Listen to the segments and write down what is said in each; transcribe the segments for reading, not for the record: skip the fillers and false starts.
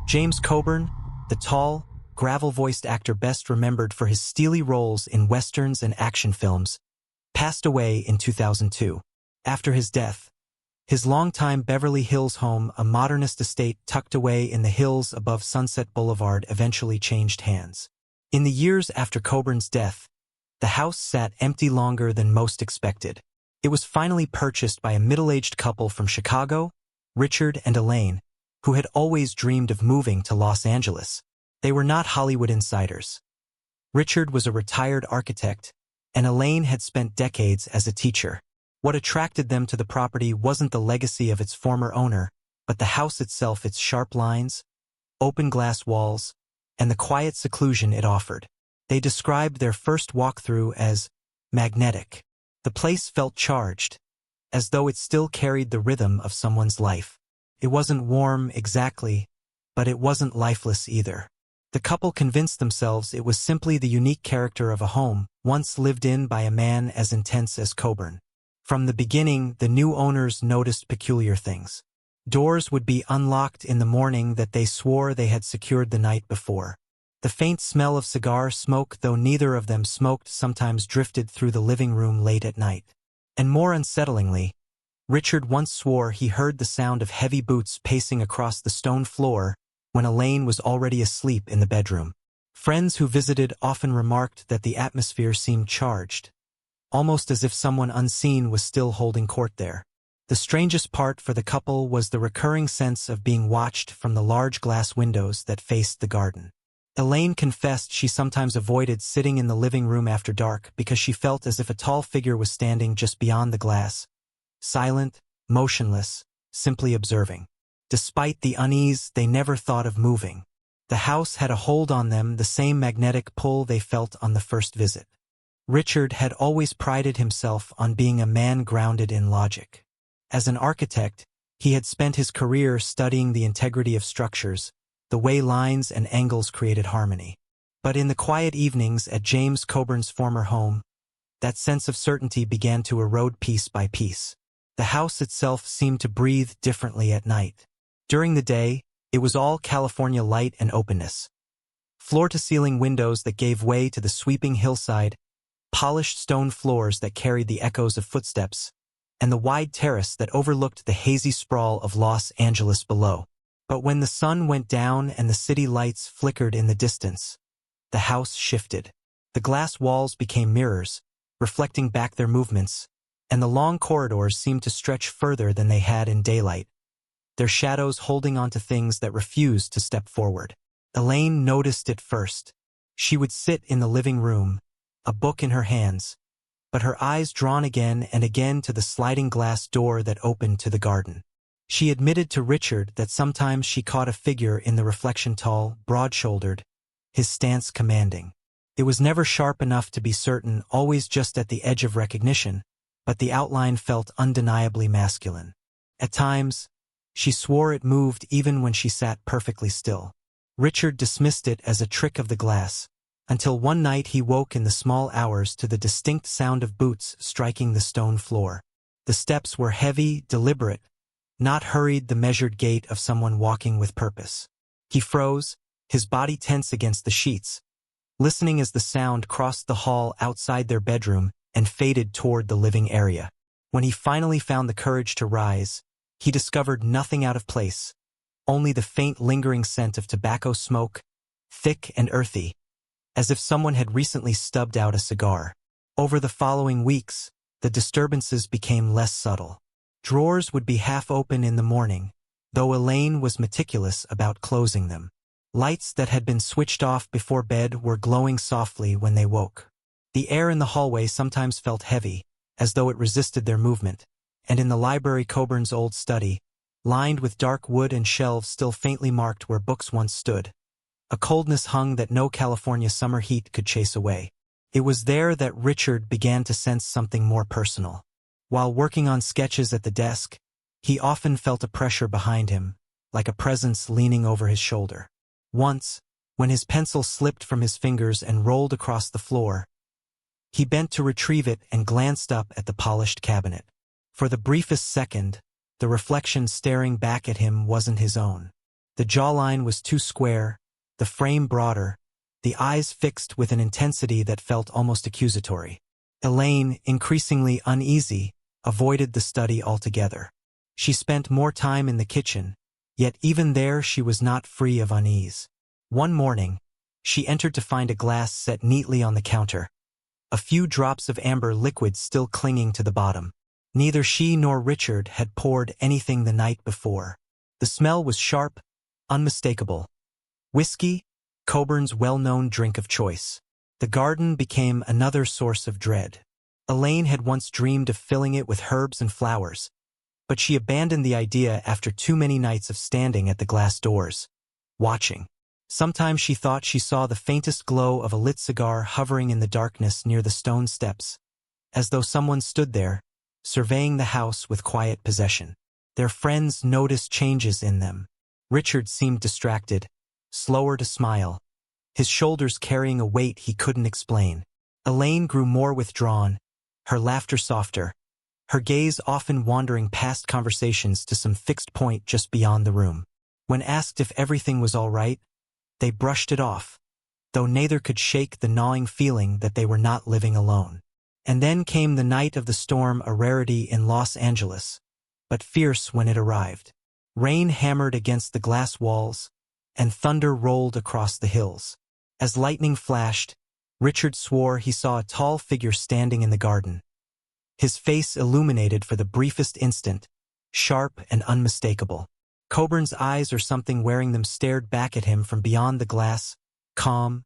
James Coburn, the tall, gravel-voiced actor best remembered for his steely roles in westerns and action films, passed away in 2002. After his death, his longtime Beverly Hills home, a modernist estate tucked away in the hills above Sunset Boulevard, eventually changed hands. In the years after Coburn's death, the house sat empty longer than most expected. It was finally purchased by a middle-aged couple from Chicago, Richard and Elaine, who had always dreamed of moving to Los Angeles. They were not Hollywood insiders. Richard was a retired architect, and Elaine had spent decades as a teacher. What attracted them to the property wasn't the legacy of its former owner, but the house itself, its sharp lines, open glass walls, and the quiet seclusion it offered. They described their first walkthrough as magnetic. The place felt charged, as though it still carried the rhythm of someone's life. It wasn't warm exactly, but it wasn't lifeless either. The couple convinced themselves it was simply the unique character of a home once lived in by a man as intense as Coburn. From the beginning, the new owners noticed peculiar things. Doors would be unlocked in the morning that they swore they had secured the night before. The faint smell of cigar smoke, though neither of them smoked, sometimes drifted through the living room late at night. And more unsettlingly, Richard once swore he heard the sound of heavy boots pacing across the stone floor when Elaine was already asleep in the bedroom. Friends who visited often remarked that the atmosphere seemed charged, almost as if someone unseen was still holding court there. The strangest part for the couple was the recurring sense of being watched from the large glass windows that faced the garden. Elaine confessed she sometimes avoided sitting in the living room after dark because she felt as if a tall figure was standing just beyond the glass, silent, motionless, simply observing. Despite the unease, they never thought of moving. The house had a hold on them, the same magnetic pull they felt on the first visit. Richard had always prided himself on being a man grounded in logic. As an architect, he had spent his career studying the integrity of structures, the way lines and angles created harmony. But in the quiet evenings at James Coburn's former home, that sense of certainty began to erode piece by piece. The house itself seemed to breathe differently at night. During the day, it was all California light and openness. Floor-to-ceiling windows that gave way to the sweeping hillside, polished stone floors that carried the echoes of footsteps, and the wide terrace that overlooked the hazy sprawl of Los Angeles below. But when the sun went down and the city lights flickered in the distance, the house shifted. The glass walls became mirrors, reflecting back their movements, and the long corridors seemed to stretch further than they had in daylight, their shadows holding onto things that refused to step forward. Elaine noticed it first. She would sit in the living room, a book in her hands, but her eyes drawn again and again to the sliding glass door that opened to the garden. She admitted to Richard that sometimes she caught a figure in the reflection, tall, broad-shouldered, his stance commanding. It was never sharp enough to be certain, always just at the edge of recognition, but the outline felt undeniably masculine. At times, she swore it moved even when she sat perfectly still. Richard dismissed it as a trick of the glass, until one night he woke in the small hours to the distinct sound of boots striking the stone floor. The steps were heavy, deliberate, not hurried, the measured gait of someone walking with purpose. He froze, his body tense against the sheets, listening as the sound crossed the hall outside their bedroom and faded toward the living area. When he finally found the courage to rise, he discovered nothing out of place, only the faint lingering scent of tobacco smoke, thick and earthy, as if someone had recently stubbed out a cigar. Over the following weeks, the disturbances became less subtle. Drawers would be half open in the morning, though Elaine was meticulous about closing them. Lights that had been switched off before bed were glowing softly when they woke. The air in the hallway sometimes felt heavy, as though it resisted their movement, and in the library, Coburn's old study, lined with dark wood and shelves still faintly marked where books once stood, a coldness hung that no California summer heat could chase away. It was there that Richard began to sense something more personal. While working on sketches at the desk, he often felt a pressure behind him, like a presence leaning over his shoulder. Once, when his pencil slipped from his fingers and rolled across the floor, he bent to retrieve it and glanced up at the polished cabinet. For the briefest second, the reflection staring back at him wasn't his own. The jawline was too square, the frame broader, the eyes fixed with an intensity that felt almost accusatory. Elaine, increasingly uneasy, avoided the study altogether. She spent more time in the kitchen, yet even there she was not free of unease. One morning, she entered to find a glass set neatly on the counter, a few drops of amber liquid still clinging to the bottom. Neither she nor Richard had poured anything the night before. The smell was sharp, unmistakable. Whiskey, Coburn's well-known drink of choice. The garden became another source of dread. Elaine had once dreamed of filling it with herbs and flowers, but she abandoned the idea after too many nights of standing at the glass doors, watching. Sometimes she thought she saw the faintest glow of a lit cigar hovering in the darkness near the stone steps, as though someone stood there, surveying the house with quiet possession. Their friends noticed changes in them. Richard seemed distracted, slower to smile, his shoulders carrying a weight he couldn't explain. Elaine grew more withdrawn, her laughter softer, her gaze often wandering past conversations to some fixed point just beyond the room. When asked if everything was all right, they brushed it off, though neither could shake the gnawing feeling that they were not living alone. And then came the night of the storm, a rarity in Los Angeles, but fierce when it arrived. Rain hammered against the glass walls, and thunder rolled across the hills. As lightning flashed, Richard swore he saw a tall figure standing in the garden, his face illuminated for the briefest instant, sharp and unmistakable. Coburn's eyes or something wearing them stared back at him from beyond the glass, calm,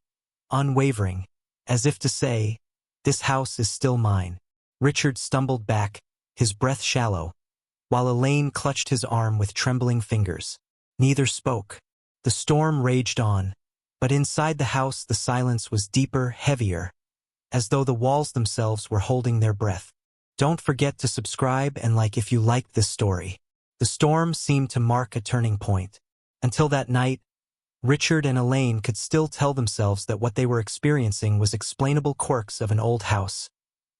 unwavering, as if to say, "This house is still mine." Richard stumbled back, his breath shallow, while Elaine clutched his arm with trembling fingers. Neither spoke. The storm raged on, but inside the house the silence was deeper, heavier, as though the walls themselves were holding their breath. Don't forget to subscribe and like if you liked this story. The storm seemed to mark a turning point. Until that night, Richard and Elaine could still tell themselves that what they were experiencing was explainable quirks of an old house,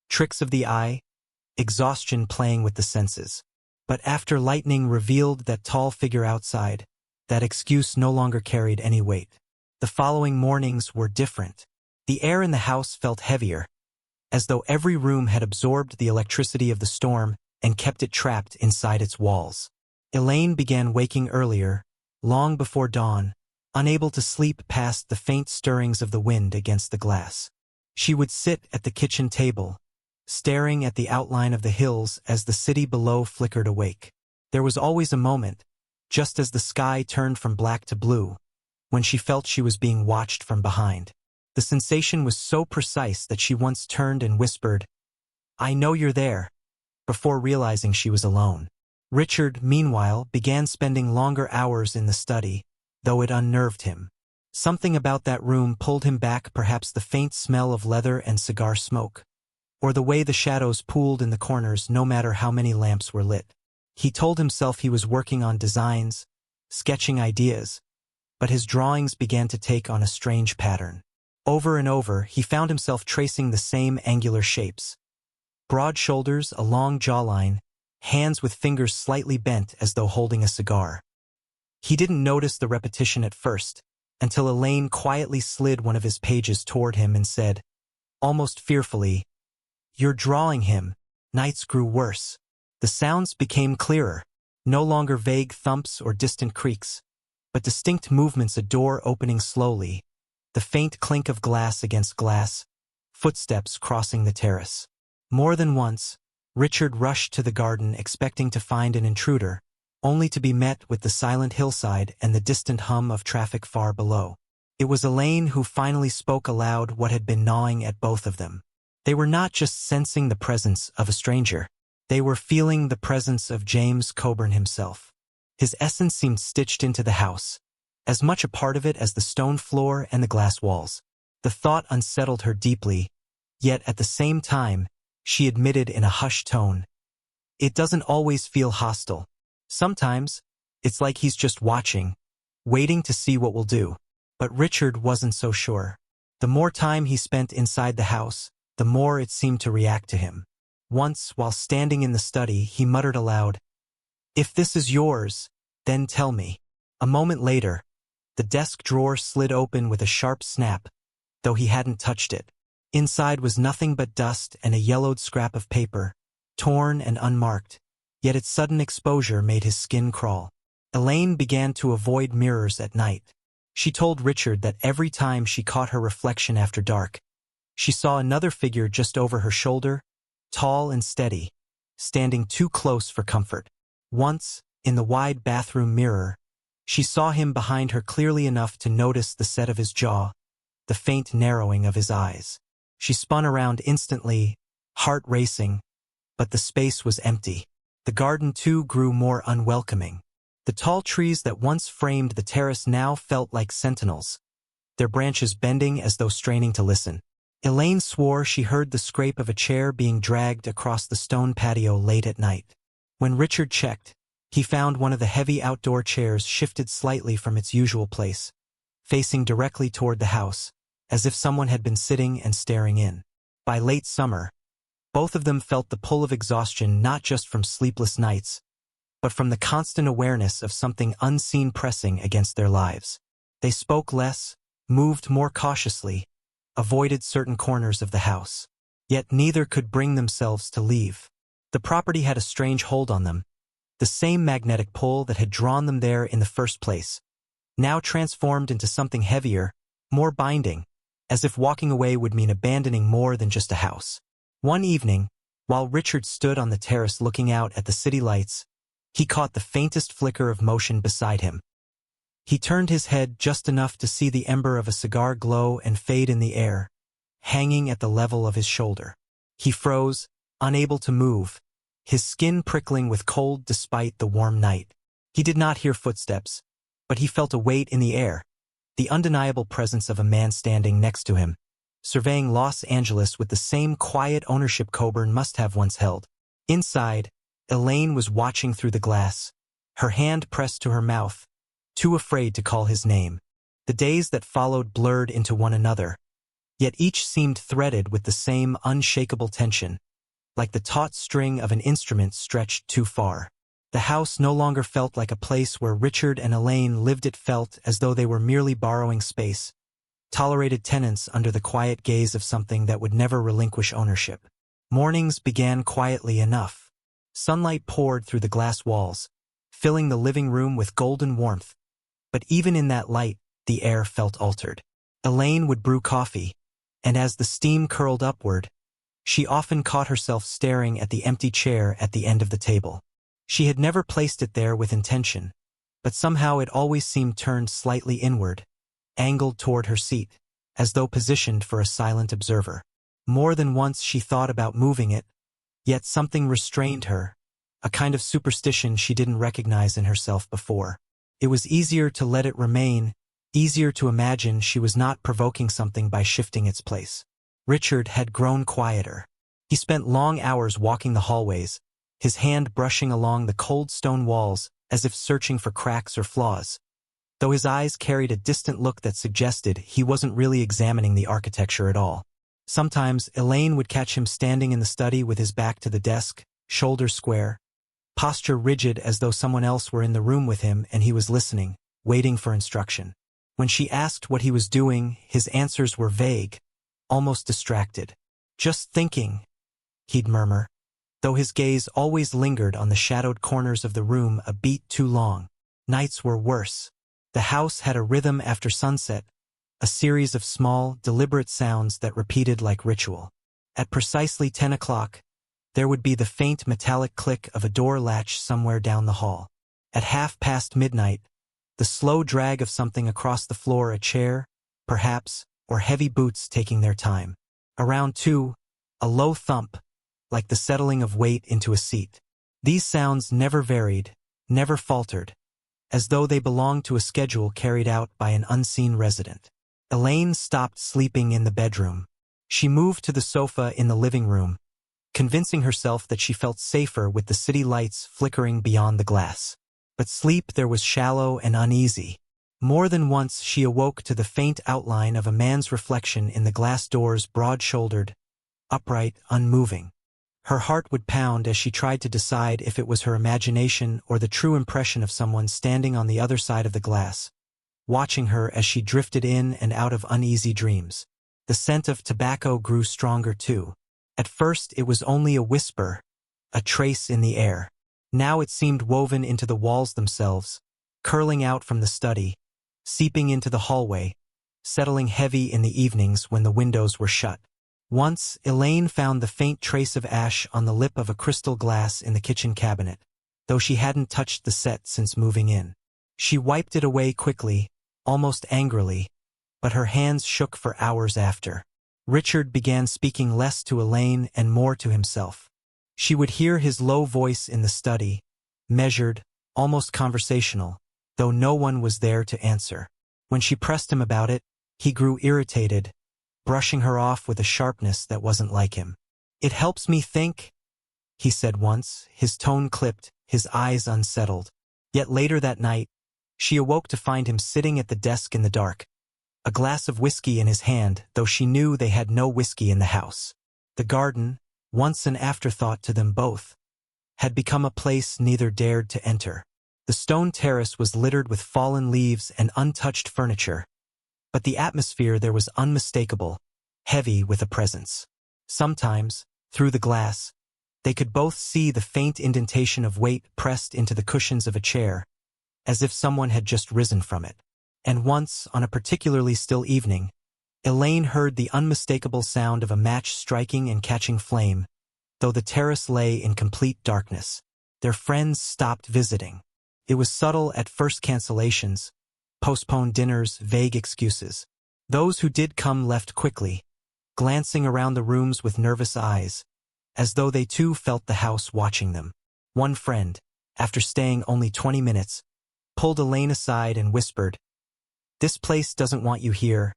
tricks of the eye, exhaustion playing with the senses. But after lightning revealed that tall figure outside, that excuse no longer carried any weight. The following mornings were different. The air in the house felt heavier, as though every room had absorbed the electricity of the storm and kept it trapped inside its walls. Elaine began waking earlier, long before dawn, unable to sleep past the faint stirrings of the wind against the glass. She would sit at the kitchen table, staring at the outline of the hills as the city below flickered awake. There was always a moment, just as the sky turned from black to blue, when she felt she was being watched from behind. The sensation was so precise that she once turned and whispered, "I know you're there," before realizing she was alone. Richard, meanwhile, began spending longer hours in the study, though it unnerved him. Something about that room pulled him back, perhaps the faint smell of leather and cigar smoke, or the way the shadows pooled in the corners no matter how many lamps were lit. He told himself he was working on designs, sketching ideas, but his drawings began to take on a strange pattern. Over and over, he found himself tracing the same angular shapes. Broad shoulders, a long jawline, hands with fingers slightly bent as though holding a cigar. He didn't notice the repetition at first, until Elaine quietly slid one of his pages toward him and said, almost fearfully, "You're drawing him." Nights grew worse. The sounds became clearer, no longer vague thumps or distant creaks, but distinct movements, a door opening slowly, the faint clink of glass against glass, footsteps crossing the terrace. More than once, Richard rushed to the garden expecting to find an intruder, only to be met with the silent hillside and the distant hum of traffic far below. It was Elaine who finally spoke aloud what had been gnawing at both of them. They were not just sensing the presence of a stranger. They were feeling the presence of James Coburn himself. His essence seemed stitched into the house, as much a part of it as the stone floor and the glass walls. The thought unsettled her deeply, yet at the same time, she admitted in a hushed tone, "It doesn't always feel hostile. Sometimes, it's like he's just watching, waiting to see what we'll do." But Richard wasn't so sure. The more time he spent inside the house, the more it seemed to react to him. Once, while standing in the study, he muttered aloud, "If this is yours, then tell me." A moment later, the desk drawer slid open with a sharp snap, though he hadn't touched it. Inside was nothing but dust and a yellowed scrap of paper, torn and unmarked, yet its sudden exposure made his skin crawl. Elaine began to avoid mirrors at night. She told Richard that every time she caught her reflection after dark, she saw another figure just over her shoulder, tall and steady, standing too close for comfort. Once, in the wide bathroom mirror, she saw him behind her clearly enough to notice the set of his jaw, the faint narrowing of his eyes. She spun around instantly, heart racing, but the space was empty. The garden too grew more unwelcoming. The tall trees that once framed the terrace now felt like sentinels, their branches bending as though straining to listen. Elaine swore she heard the scrape of a chair being dragged across the stone patio late at night. When Richard checked, he found one of the heavy outdoor chairs shifted slightly from its usual place, facing directly toward the house, as if someone had been sitting and staring in. By late summer, both of them felt the pull of exhaustion not just from sleepless nights, but from the constant awareness of something unseen pressing against their lives. They spoke less, moved more cautiously, avoided certain corners of the house. Yet neither could bring themselves to leave. The property had a strange hold on them, the same magnetic pull that had drawn them there in the first place, now transformed into something heavier, more binding, as if walking away would mean abandoning more than just a house. One evening, while Richard stood on the terrace looking out at the city lights, he caught the faintest flicker of motion beside him. He turned his head just enough to see the ember of a cigar glow and fade in the air, hanging at the level of his shoulder. He froze, unable to move, his skin prickling with cold despite the warm night. He did not hear footsteps, but he felt a weight in the air, the undeniable presence of a man standing next to him, surveying Los Angeles with the same quiet ownership Coburn must have once held. Inside, Elaine was watching through the glass, her hand pressed to her mouth, too afraid to call his name. The days that followed blurred into one another, yet each seemed threaded with the same unshakable tension, like the taut string of an instrument stretched too far. The house no longer felt like a place where Richard and Elaine lived. It felt as though they were merely borrowing space, tolerated tenants under the quiet gaze of something that would never relinquish ownership. Mornings began quietly enough. Sunlight poured through the glass walls, filling the living room with golden warmth, but even in that light, the air felt altered. Elaine would brew coffee, and as the steam curled upward, she often caught herself staring at the empty chair at the end of the table. She had never placed it there with intention, but somehow it always seemed turned slightly inward, angled toward her seat, as though positioned for a silent observer. More than once she thought about moving it, yet something restrained her, a kind of superstition she didn't recognize in herself before. It was easier to let it remain, easier to imagine she was not provoking something by shifting its place. Richard had grown quieter. He spent long hours walking the hallways, his hand brushing along the cold stone walls as if searching for cracks or flaws, though his eyes carried a distant look that suggested he wasn't really examining the architecture at all. Sometimes Elaine would catch him standing in the study with his back to the desk, shoulders square, posture rigid as though someone else were in the room with him and he was listening, waiting for instruction. When she asked what he was doing, his answers were vague, almost distracted. "Just thinking," he'd murmur, though his gaze always lingered on the shadowed corners of the room a beat too long. Nights were worse. The house had a rhythm after sunset, a series of small, deliberate sounds that repeated like ritual. At precisely 10 o'clock, there would be the faint metallic click of a door latch somewhere down the hall. At midnight, the slow drag of something across the floor, a chair, perhaps, or heavy boots taking their time. Around 2, a low thump, like the settling of weight into a seat. These sounds never varied, never faltered, as though they belonged to a schedule carried out by an unseen resident. Elaine stopped sleeping in the bedroom. She moved to the sofa in the living room, convincing herself that she felt safer with the city lights flickering beyond the glass. But sleep there was shallow and uneasy. More than once she awoke to the faint outline of a man's reflection in the glass doors, broad-shouldered, upright, unmoving. Her heart would pound as she tried to decide if it was her imagination or the true impression of someone standing on the other side of the glass, watching her as she drifted in and out of uneasy dreams. The scent of tobacco grew stronger too. At first it was only a whisper, a trace in the air. Now it seemed woven into the walls themselves, curling out from the study, seeping into the hallway, settling heavy in the evenings when the windows were shut. Once, Elaine found the faint trace of ash on the lip of a crystal glass in the kitchen cabinet, though she hadn't touched the set since moving in. She wiped it away quickly, almost angrily, but her hands shook for hours after. Richard began speaking less to Elaine and more to himself. She would hear his low voice in the study, measured, almost conversational, though no one was there to answer. When she pressed him about it, he grew irritated, brushing her off with a sharpness that wasn't like him. "It helps me think," he said once, his tone clipped, his eyes unsettled. Yet later that night, she awoke to find him sitting at the desk in the dark, a glass of whiskey in his hand, though she knew they had no whiskey in the house. The garden, once an afterthought to them both, had become a place neither dared to enter. The stone terrace was littered with fallen leaves and untouched furniture, but the atmosphere there was unmistakable, heavy with a presence. Sometimes, through the glass, they could both see the faint indentation of weight pressed into the cushions of a chair, as if someone had just risen from it. And once, on a particularly still evening, Elaine heard the unmistakable sound of a match striking and catching flame, though the terrace lay in complete darkness. Their friends stopped visiting. It was subtle at first: cancellations, postponed dinners, vague excuses. Those who did come left quickly, glancing around the rooms with nervous eyes, as though they too felt the house watching them. One friend, after staying only 20 minutes, pulled Elaine aside and whispered, "This place doesn't want you here,"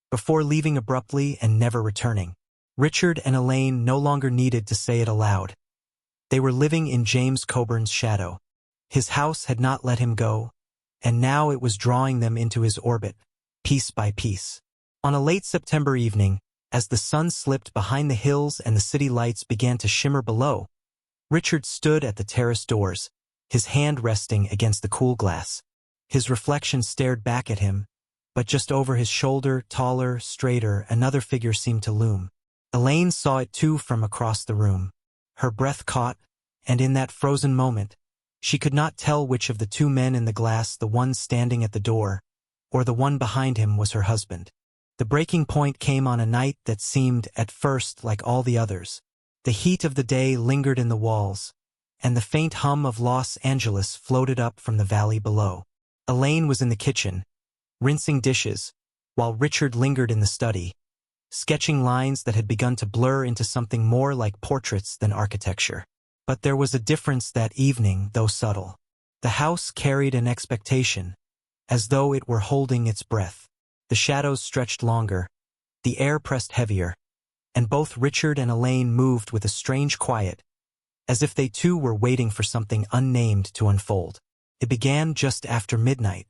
before leaving abruptly and never returning. Richard and Elaine no longer needed to say it aloud. They were living in James Coburn's shadow. His house had not let him go, and now it was drawing them into his orbit, piece by piece. On a late September evening, as the sun slipped behind the hills and the city lights began to shimmer below, Richard stood at the terrace doors, his hand resting against the cool glass. His reflection stared back at him, but just over his shoulder, taller, straighter, another figure seemed to loom. Elaine saw it too from across the room. Her breath caught, and in that frozen moment, she could not tell which of the two men in the glass, the one standing at the door, or the one behind him, was her husband. The breaking point came on a night that seemed, at first, like all the others. The heat of the day lingered in the walls, and the faint hum of Los Angeles floated up from the valley below. Elaine was in the kitchen, rinsing dishes, while Richard lingered in the study, sketching lines that had begun to blur into something more like portraits than architecture. But there was a difference that evening, though subtle. The house carried an expectation, as though it were holding its breath. The shadows stretched longer, the air pressed heavier, and both Richard and Elaine moved with a strange quiet, as if they too were waiting for something unnamed to unfold. It began just after midnight.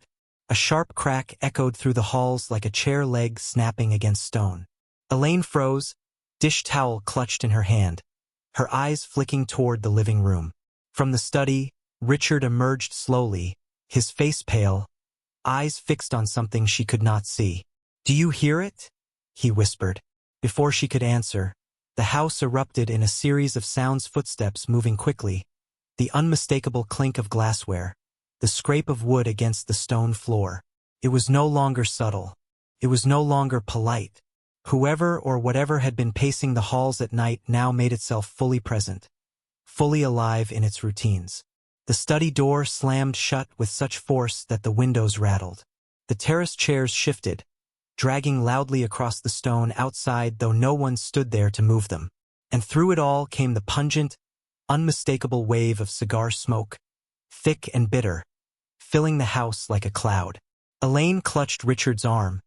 A sharp crack echoed through the halls like a chair leg snapping against stone. Elaine froze, dish towel clutched in her hand, her eyes flicking toward the living room. From the study, Richard emerged slowly, his face pale, eyes fixed on something she could not see. "Do you hear it?" he whispered. Before she could answer, the house erupted in a series of sounds: footsteps moving quickly, the unmistakable clink of glassware, the scrape of wood against the stone floor. It was no longer subtle. It was no longer polite. Whoever or whatever had been pacing the halls at night now made itself fully present, fully alive in its routines. The study door slammed shut with such force that the windows rattled. The terrace chairs shifted, dragging loudly across the stone outside, though no one stood there to move them. And through it all came the pungent, unmistakable wave of cigar smoke, thick and bitter, filling the house like a cloud. Elaine clutched Richard's arm,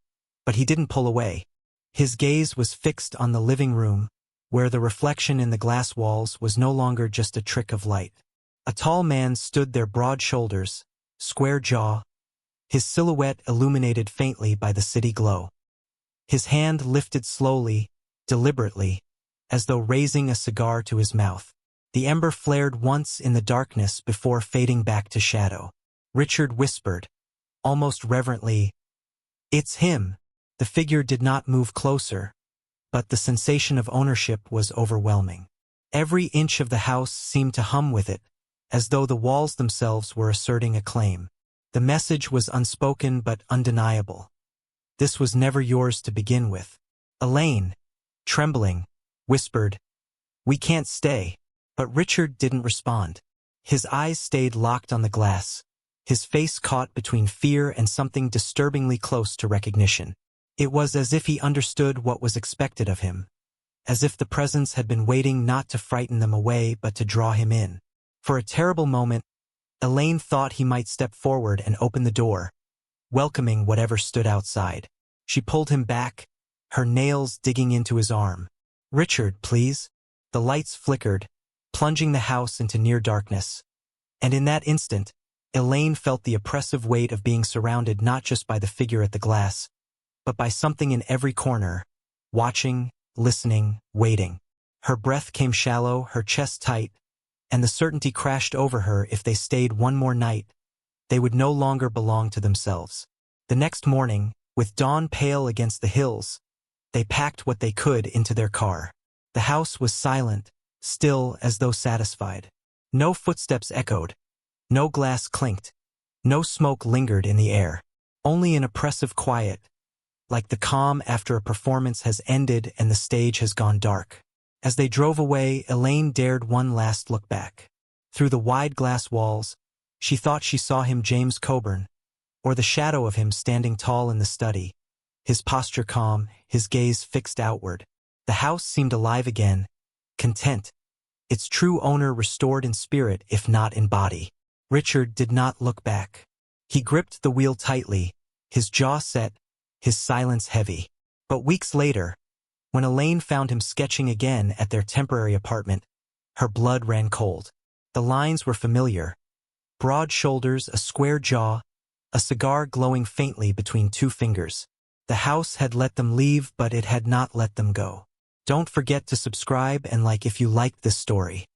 but he didn't pull away. His gaze was fixed on the living room, where the reflection in the glass walls was no longer just a trick of light. A tall man stood there, broad shoulders, square jaw, his silhouette illuminated faintly by the city glow. His hand lifted slowly, deliberately, as though raising a cigar to his mouth. The ember flared once in the darkness before fading back to shadow. Richard whispered, almost reverently, "It's him." The figure did not move closer, but the sensation of ownership was overwhelming. Every inch of the house seemed to hum with it, as though the walls themselves were asserting a claim. The message was unspoken but undeniable. "This was never yours to begin with." Elaine, trembling, whispered, "We can't stay." But Richard didn't respond. His eyes stayed locked on the glass, his face caught between fear and something disturbingly close to recognition. It was as if he understood what was expected of him, as if the presence had been waiting not to frighten them away but to draw him in. For a terrible moment, Elaine thought he might step forward and open the door, welcoming whatever stood outside. She pulled him back, her nails digging into his arm. "Richard, please." The lights flickered, plunging the house into near darkness. And in that instant, Elaine felt the oppressive weight of being surrounded not just by the figure at the glass, but by something in every corner, watching, listening, waiting. Her breath came shallow, her chest tight, and the certainty crashed over her if they stayed one more night, they would no longer belong to themselves. The next morning, with dawn pale against the hills, they packed what they could into their car. The house was silent, still as though satisfied. No footsteps echoed, no glass clinked, no smoke lingered in the air. Only an oppressive quiet, like the calm after a performance has ended and the stage has gone dark. As they drove away, Elaine dared one last look back. Through the wide glass walls, she thought she saw him, James Coburn, or the shadow of him standing tall in the study, his posture calm, his gaze fixed outward. The house seemed alive again, content, its true owner restored in spirit if not in body. Richard did not look back. He gripped the wheel tightly, his jaw set, his silence heavy. But weeks later, when Elaine found him sketching again at their temporary apartment, her blood ran cold. The lines were familiar. Broad shoulders, a square jaw, a cigar glowing faintly between two fingers. The house had let them leave, but it had not let them go. Don't forget to subscribe and like if you liked this story.